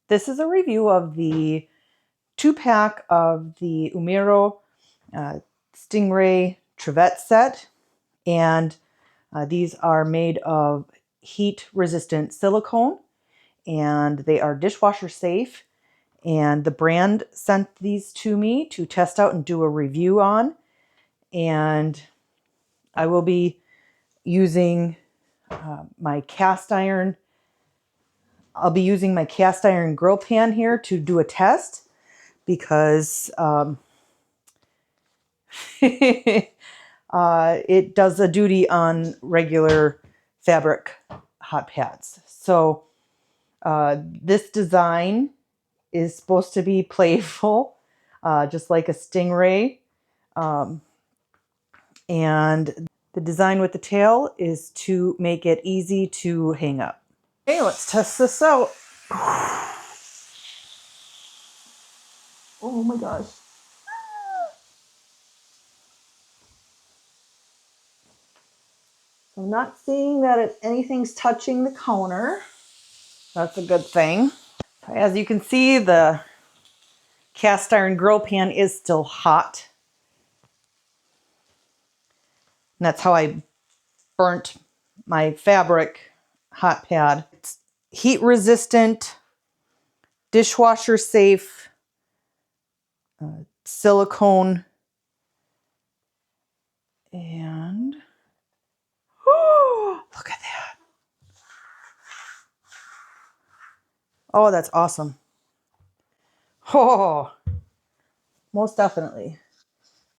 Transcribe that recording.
This is a review of the 2-pack of the UMIRRO Stingray Trivets set. And these are made of heat-resistant silicone, and they are dishwasher safe. And the brand sent these to me to test out and do a review on. And I will be using my cast iron. I'll be using my cast iron grill pan here to do a test because it does a duty on regular fabric hot pads. So this design is supposed to be playful, just like a Stingray. And the design with the tail is to make it easy to hang up. Okay, let's test this out. Oh my gosh. I'm not seeing that anything's touching the counter. That's a good thing. As you can see, the cast iron grill pan is still hot. And that's how I burnt my fabric hot pad. It's heat resistant, dishwasher safe, silicone, and oh, look at that. Oh, that's awesome. Oh, most definitely.